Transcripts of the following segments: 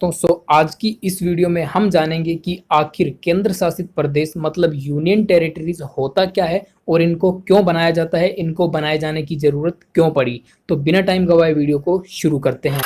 दोस्तों आज की इस वीडियो में हम जानेंगे कि आखिर केंद्र शासित प्रदेश मतलब यूनियन टेरिटरीज होता क्या है और इनको क्यों बनाया जाता है, इनको बनाए जाने की जरूरत क्यों पड़ी। तो बिना टाइम गवाए वीडियो को शुरू करते हैं।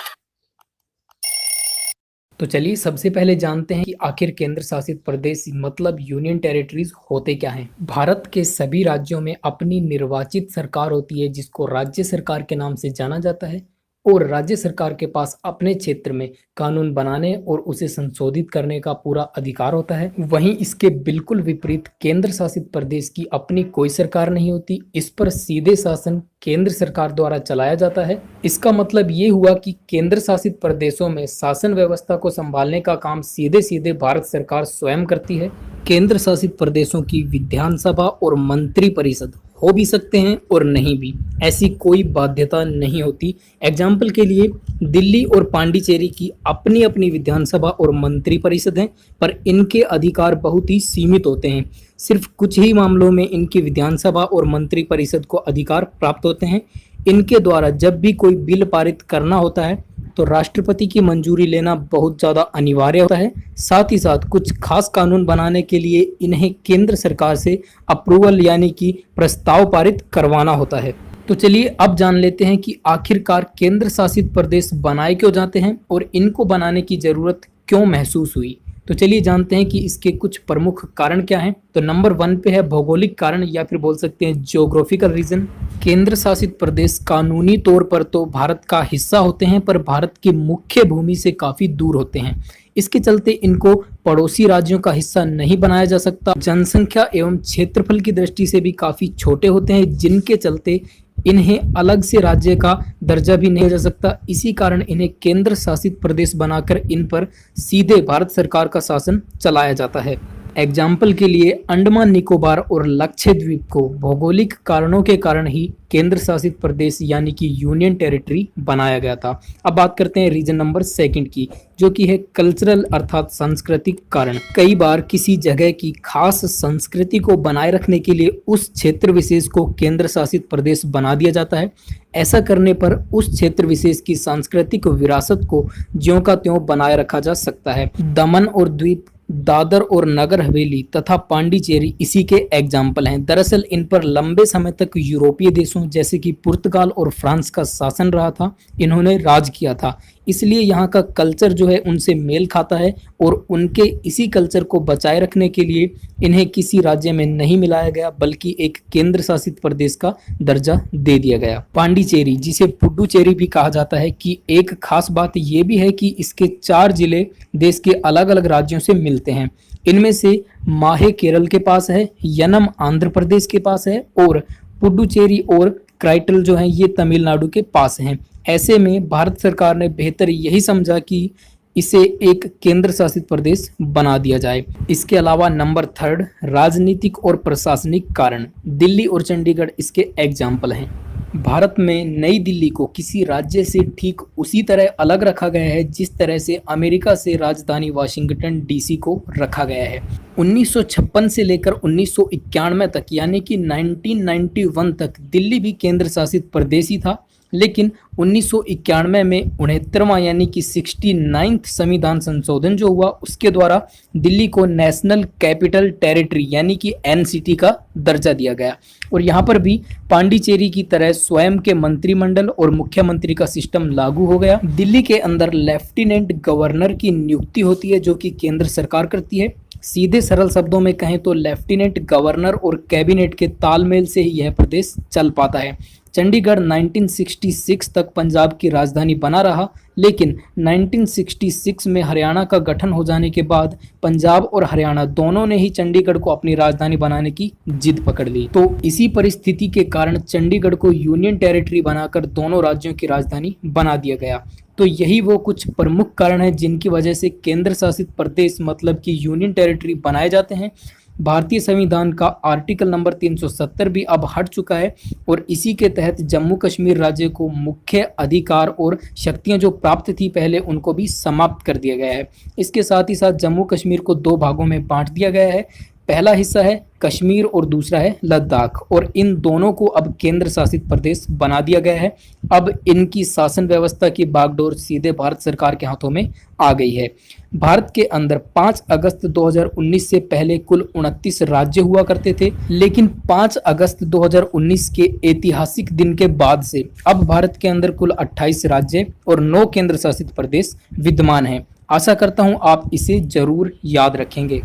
तो चलिए सबसे पहले जानते हैं कि आखिर केंद्र शासित प्रदेश मतलब यूनियन टेरिटरीज होते क्या हैं। भारत के सभी राज्यों में अपनी निर्वाचित सरकार होती है जिसको राज्य सरकार के नाम से जाना जाता है और राज्य सरकार के पास अपने क्षेत्र में कानून बनाने और उसे संशोधित करने का पूरा अधिकार होता है। वहीं इसके बिल्कुल विपरीत केंद्र शासित प्रदेश की अपनी कोई सरकार नहीं होती, इस पर सीधे शासन केंद्र सरकार द्वारा चलाया जाता है। इसका मतलब ये हुआ कि केंद्र शासित प्रदेशों में शासन व्यवस्था को संभालने का काम सीधे सीधे भारत सरकार स्वयं करती है। केंद्र शासित प्रदेशों की विधानसभा और मंत्री परिषद हो भी सकते हैं और नहीं भी, ऐसी कोई बाध्यता नहीं होती। एग्जाम्पल के लिए दिल्ली और पांडिचेरी की अपनी अपनी विधानसभा और मंत्री परिषद हैं, पर इनके अधिकार बहुत ही सीमित होते हैं। सिर्फ कुछ ही मामलों में इनकी विधानसभा और मंत्री परिषद को अधिकार प्राप्त होते हैं। इनके द्वारा जब भी कोई बिल पारित करना होता है तो राष्ट्रपति की मंजूरी लेना बहुत ज़्यादा अनिवार्य होता है। साथ ही साथ कुछ खास कानून बनाने के लिए इन्हें केंद्र सरकार से अप्रूवल यानी कि प्रस्ताव पारित करवाना होता है। तो चलिए अब जान लेते हैं कि आखिरकार केंद्र शासित प्रदेश बनाए क्यों जाते हैं और इनको बनाने की ज़रूरत क्यों महसूस हुई। तो चलिए जानते हैं कि इसके कुछ प्रमुख कारण क्या हैं। तो नंबर 1 पे है भौगोलिक कारण या फिर बोल सकते हैं ज्योग्राफिकल रीजन। केंद्र शासित प्रदेश कानूनी तौर पर तो भारत का हिस्सा होते हैं पर भारत की मुख्य भूमि से काफी दूर होते हैं। इसके चलते इनको पड़ोसी राज्यों का हिस्सा नहीं बनाया जा सकता। जनसंख्या एवं क्षेत्रफल की दृष्टि से भी काफी छोटे होते हैं, जिनके चलते इन्हें अलग से राज्य का दर्जा भी नहीं जा सकता। इसी कारण इन्हें केंद्र शासित प्रदेश बनाकर इन पर सीधे भारत सरकार का शासन चलाया जाता है। एग्जाम्पल के लिए अंडमान निकोबार और लक्षद्वीप को भौगोलिक कारणों के कारण ही केंद्र शासित प्रदेश यानी कि यूनियन टेरिटरी बनाया गया था। अब बात करते हैं रीजन नंबर 2 की, जो कि है कल्चरल अर्थात सांस्कृतिक कारण। कई बार किसी जगह की खास संस्कृति को बनाए रखने के लिए उस क्षेत्र विशेष को केंद्र शासित प्रदेश बना दिया जाता है। ऐसा करने पर उस क्षेत्र विशेष की सांस्कृतिक विरासत को ज्यों का त्यों बनाए रखा जा सकता है। दमन और द्वीप, दादर और नगर हवेली तथा पांडिचेरी इसी के एग्जाम्पल हैं। दरअसल इन पर लंबे समय तक यूरोपीय देशों जैसे कि पुर्तगाल और फ्रांस का शासन रहा था, इन्होंने राज किया था, इसलिए यहाँ का कल्चर जो है उनसे मेल खाता है और उनके इसी कल्चर को बचाए रखने के लिए इन्हें किसी राज्य में नहीं मिलाया गया बल्कि एक केंद्र शासित प्रदेश का दर्जा दे दिया गया। पांडिचेरी, जिसे पुडुचेरी भी कहा जाता है, की एक खास बात यह भी है कि इसके 4 जिले देश के अलग अलग राज्यों से मिलते हैं। इनमें से माहे केरल के पास है, यनम आंध्र प्रदेश के पास है और पुडुचेरी और क्राइटल जो है ये तमिलनाडु के पास हैं। ऐसे में भारत सरकार ने बेहतर यही समझा कि इसे एक केंद्र शासित प्रदेश बना दिया जाए। इसके अलावा नंबर 3 राजनीतिक और प्रशासनिक कारण। दिल्ली और चंडीगढ़ इसके एग्जाम्पल हैं। भारत में नई दिल्ली को किसी राज्य से ठीक उसी तरह अलग रखा गया है जिस तरह से अमेरिका से राजधानी वाशिंगटन डीसी को रखा गया है। 1956 से लेकर 1991 तक यानी कि 1991 तक दिल्ली भी केंद्र शासित प्रदेश ही था, लेकिन 1991 में 69वां यानी कि 69th संविधान संशोधन जो हुआ उसके द्वारा दिल्ली को नेशनल कैपिटल टेरिटरी यानी कि एनसीटी का दर्जा दिया गया और यहाँ पर भी पांडिचेरी की तरह स्वयं के मंत्रिमंडल और मुख्यमंत्री का सिस्टम लागू हो गया। दिल्ली के अंदर लेफ्टिनेंट गवर्नर की नियुक्ति होती है जो कि केंद्र सरकार करती है। सीधे सरल शब्दों में कहें तो लेफ्टिनेंट गवर्नर और कैबिनेट के तालमेल से ही यह प्रदेश चल पाता है। चंडीगढ़ 1966 तक पंजाब की राजधानी बना रहा, लेकिन 1966 में हरियाणा का गठन हो जाने के बाद पंजाब और हरियाणा दोनों ने ही चंडीगढ़ को अपनी राजधानी बनाने की जिद पकड़ ली। तो इसी परिस्थिति के कारण चंडीगढ़ को यूनियन टेरिटरी बनाकर दोनों राज्यों की राजधानी बना दिया गया। तो यही वो कुछ प्रमुख कारण हैं जिनकी वजह से केंद्र शासित प्रदेश मतलब कि यूनियन टेरिटरी बनाए जाते हैं। भारतीय संविधान का आर्टिकल नंबर 370 भी अब हट चुका है और इसी के तहत जम्मू कश्मीर राज्य को मुख्य अधिकार और शक्तियां जो प्राप्त थी पहले उनको भी समाप्त कर दिया गया है। इसके साथ ही साथ जम्मू कश्मीर को 2 भागों में बांट दिया गया है। पहला हिस्सा है कश्मीर और दूसरा है लद्दाख, और इन दोनों को अब केंद्र शासित प्रदेश बना दिया गया है। अब इनकी शासन व्यवस्था की बागडोर सीधे भारत सरकार के हाथों में आ गई है। भारत के अंदर 5 अगस्त 2019 से पहले कुल 29 राज्य हुआ करते थे, लेकिन 5 अगस्त 2019 के ऐतिहासिक दिन के बाद से अब भारत के अंदर कुल 28 राज्य और 9 केंद्र शासित प्रदेश विद्यमान हैं। आशा करता हूं आप इसे जरूर याद रखेंगे।